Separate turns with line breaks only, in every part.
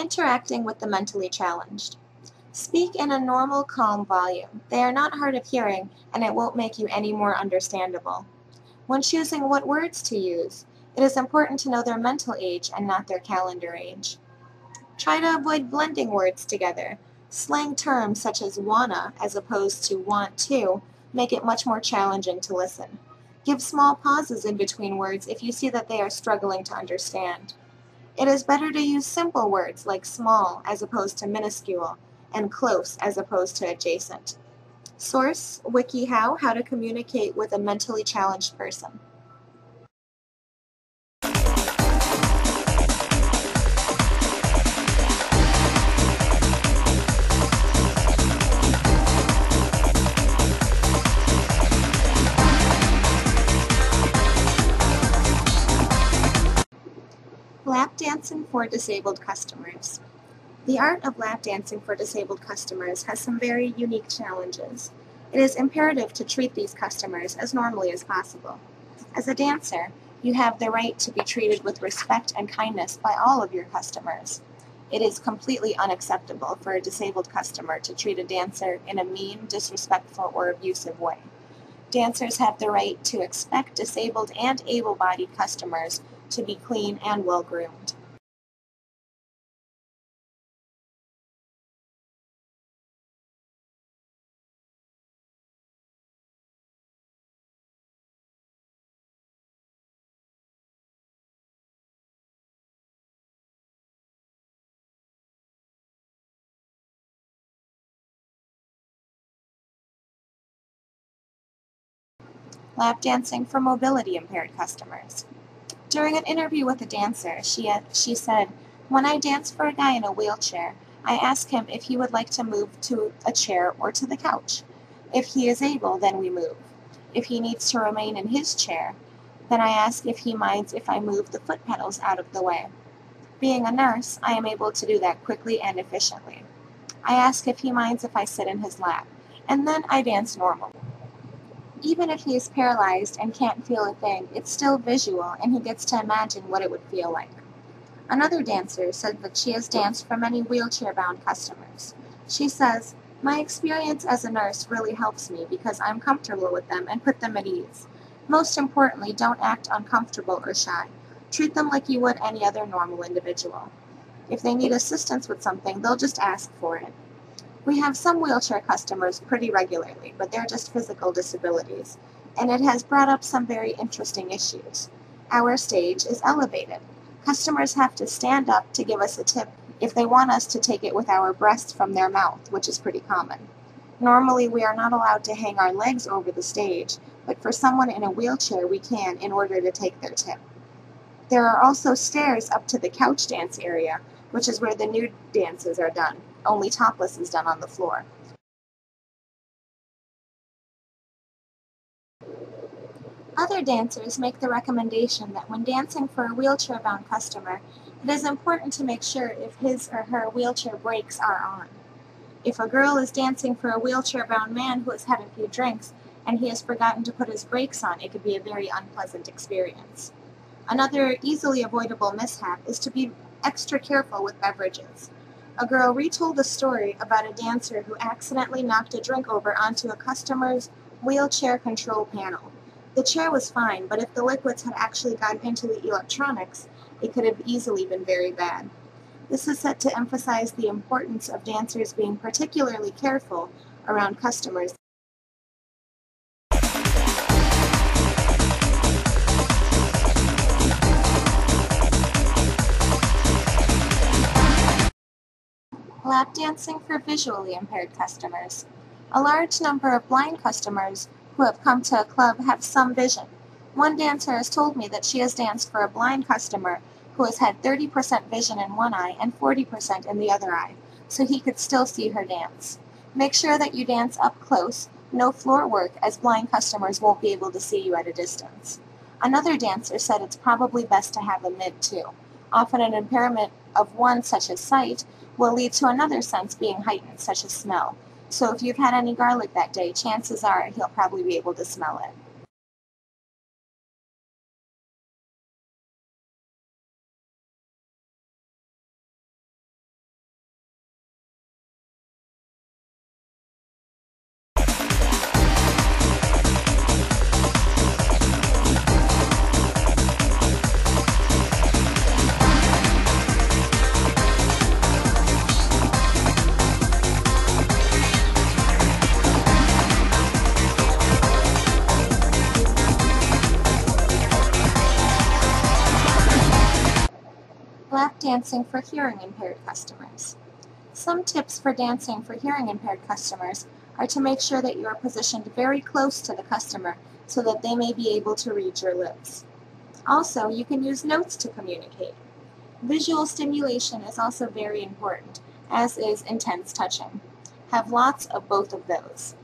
Interacting with the mentally challenged. Speak in a normal, calm volume. They are not hard of hearing, and it won't make you any more understandable. When choosing what words to use, it is important to know their mental age and not their calendar age. Try to avoid blending words together. Slang terms such as wanna as opposed to want to make it much more challenging to listen. Give small pauses in between words if you see that they are struggling to understand. It is better to use simple words like small as opposed to minuscule, and close as opposed to adjacent. Source, WikiHow, How to Communicate with a Mentally Challenged Person. Lap dancing for disabled customers. The art of lap dancing for disabled customers has some very unique challenges. It is imperative to treat these customers as normally as possible. As a dancer, you have the right to be treated with respect and kindness by all of your customers. It is completely unacceptable for a disabled customer to treat a dancer in a mean, disrespectful, or abusive way. Dancers have the right to expect disabled and able-bodied customers to be clean and well-groomed. Lap dancing for mobility-impaired customers. During an interview with a dancer, she said, "When I dance for a guy in a wheelchair, I ask him if he would like to move to a chair or to the couch. If he is able, then we move. If he needs to remain in his chair, then I ask if he minds if I move the foot pedals out of the way. Being a nurse, I am able to do that quickly and efficiently. I ask if he minds if I sit in his lap, and then I dance normally. Even if he is paralyzed and can't feel a thing, it's still visual, and he gets to imagine what it would feel like." Another dancer said that she has danced for many wheelchair-bound customers. She says, "My experience as a nurse really helps me because I'm comfortable with them and put them at ease. Most importantly, don't act uncomfortable or shy. Treat them like you would any other normal individual. If they need assistance with something, they'll just ask for it. We have some wheelchair customers pretty regularly, but they're just physical disabilities, and it has brought up some very interesting issues. Our stage is elevated. Customers have to stand up to give us a tip if they want us to take it with our breasts from their mouth, which is pretty common. Normally, we are not allowed to hang our legs over the stage, but for someone in a wheelchair, we can in order to take their tip. There are also stairs up to the couch dance area, which is where the nude dances are done. Only topless is done on the floor. Other dancers make the recommendation that when dancing for a wheelchair-bound customer, it is important to make sure if his or her wheelchair brakes are on. If a girl is dancing for a wheelchair-bound man who has had a few drinks and he has forgotten to put his brakes on, it could be a very unpleasant experience. Another easily avoidable mishap is to be extra careful with beverages. A girl retold a story about a dancer who accidentally knocked a drink over onto a customer's wheelchair control panel. The chair was fine, but if the liquids had actually gotten into the electronics, it could have easily been very bad. This is set to emphasize the importance of dancers being particularly careful around customers. Lap dancing for visually impaired customers. A large number of blind customers who have come to a club have some vision. One dancer has told me that she has danced for a blind customer who has had 30% vision in one eye and 40% in the other eye, so he could still see her dance. Make sure that you dance up close, no floor work, as blind customers won't be able to see you at a distance. Another dancer said it's probably best to have a mid too. Often an impairment of one, such as sight, will lead to another sense being heightened, such as smell. So if you've had any garlic that day, chances are he'll probably be able to smell it. dancing for hearing impaired customers. Some tips for dancing for hearing impaired customers are to make sure that you are positioned very close to the customer so that they may be able to read your lips. Also, you can use notes to communicate. Visual stimulation is also very important, as is intense touching. Have lots of both of those.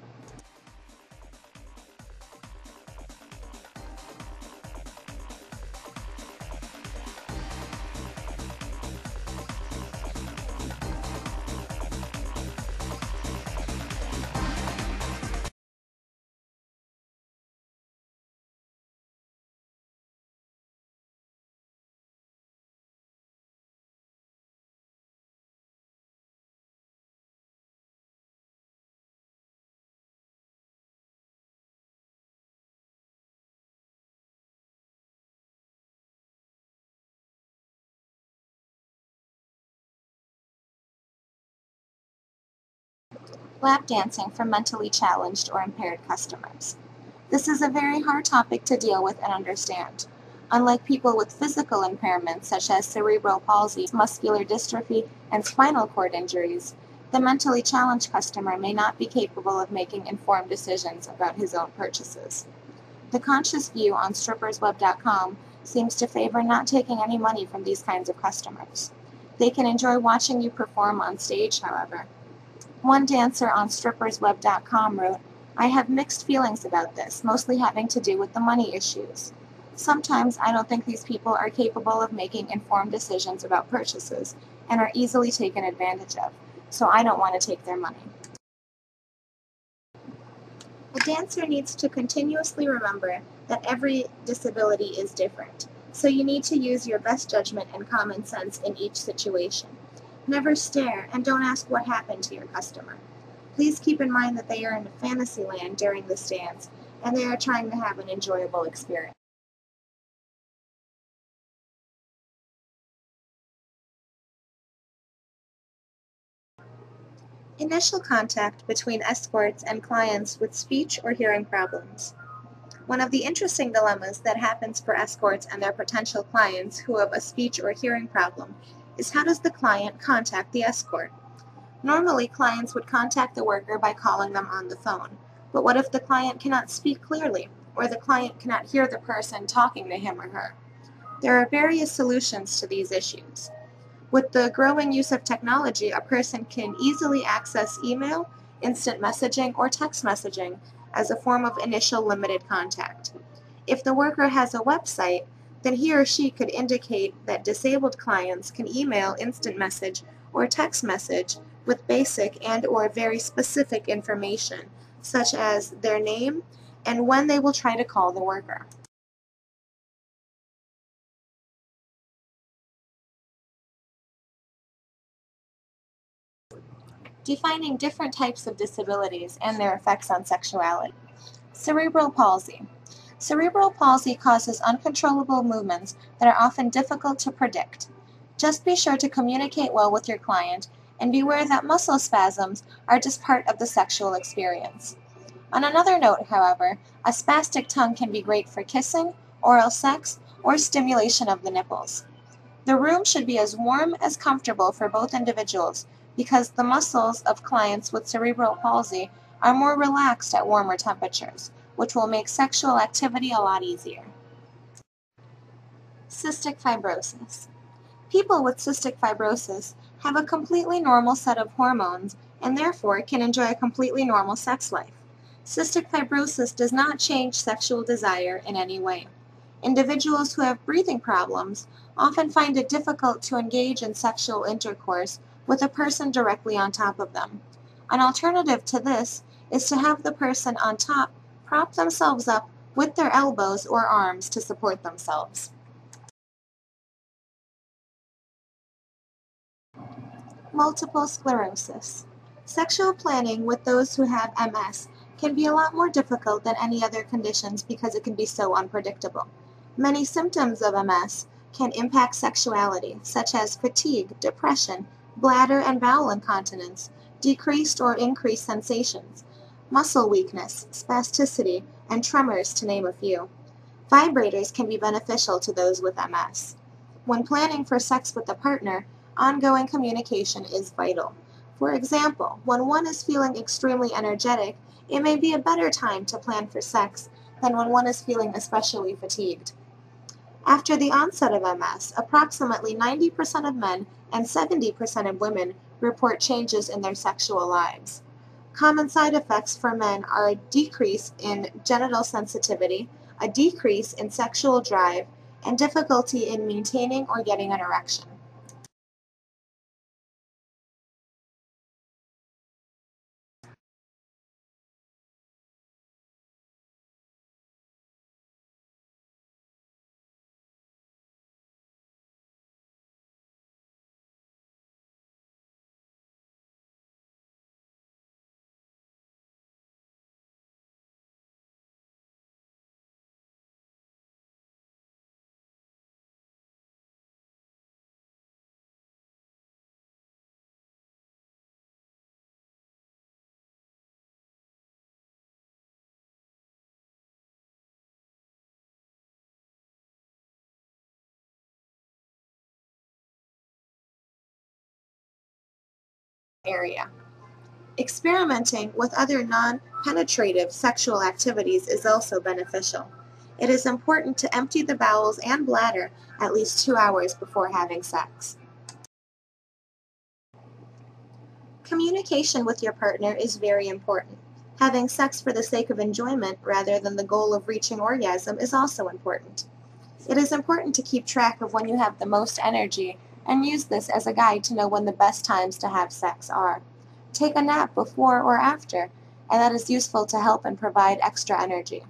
Lap dancing for mentally challenged or impaired customers. This is a very hard topic to deal with and understand. Unlike people with physical impairments such as cerebral palsy, muscular dystrophy, and spinal cord injuries, the mentally challenged customer may not be capable of making informed decisions about his own purchases. The conscious view on strippersweb.com seems to favor not taking any money from these kinds of customers. They can enjoy watching you perform on stage, however. One dancer on strippersweb.com wrote, "I have mixed feelings about this, mostly having to do with the money issues. Sometimes I don't think these people are capable of making informed decisions about purchases and are easily taken advantage of, so I don't want to take their money." A dancer needs to continuously remember that every disability is different, so you need to use your best judgment and common sense in each situation. Never stare and don't ask what happened to your customer. Please keep in mind that they are in fantasy land during this dance and they are trying to have an enjoyable experience. Initial contact between escorts and clients with speech or hearing problems. One of the interesting dilemmas that happens for escorts and their potential clients who have a speech or hearing problem is how does the client contact the escort? Normally, clients would contact the worker by calling them on the phone, but what if the client cannot speak clearly, or the client cannot hear the person talking to him or her? There are various solutions to these issues. With the growing use of technology, a person can easily access email, instant messaging, or text messaging as a form of initial limited contact. If the worker has a website, then he or she could indicate that disabled clients can email, instant message, or text message with basic and/or very specific information, such as their name and when they will try to call the worker. Defining different types of disabilities and their effects on sexuality. Cerebral palsy. Cerebral palsy causes uncontrollable movements that are often difficult to predict. Just be sure to communicate well with your client and beware that muscle spasms are just part of the sexual experience. On another note, however, a spastic tongue can be great for kissing, oral sex, or stimulation of the nipples. The room should be as warm as comfortable for both individuals because the muscles of clients with cerebral palsy are more relaxed at warmer temperatures, which will make sexual activity a lot easier. Cystic fibrosis. People with cystic fibrosis have a completely normal set of hormones and therefore can enjoy a completely normal sex life. Cystic fibrosis does not change sexual desire in any way. Individuals who have breathing problems often find it difficult to engage in sexual intercourse with a person directly on top of them. An alternative to this is to have the person on top prop themselves up with their elbows or arms to support themselves. Multiple sclerosis. Sexual planning with those who have MS can be a lot more difficult than any other conditions because it can be so unpredictable. Many symptoms of MS can impact sexuality, such as fatigue, depression, bladder and bowel incontinence, decreased or increased sensations, muscle weakness, spasticity, and tremors, to name a few. Vibrators can be beneficial to those with MS. When planning for sex with a partner, ongoing communication is vital. For example, when one is feeling extremely energetic, it may be a better time to plan for sex than when one is feeling especially fatigued. After the onset of MS, approximately 90% of men and 70% of women report changes in their sexual lives. Common side effects for men are a decrease in genital sensitivity, a decrease in sexual drive, and difficulty in maintaining or getting an erection. Area. Experimenting with other non-penetrative sexual activities is also beneficial. It is important to empty the bowels and bladder at least 2 hours before having sex. Communication with your partner is very important. Having sex for the sake of enjoyment rather than the goal of reaching orgasm is also important. It is important to keep track of when you have the most energy and use this as a guide to know when the best times to have sex are. Take a nap before or after, and that is useful to help and provide extra energy.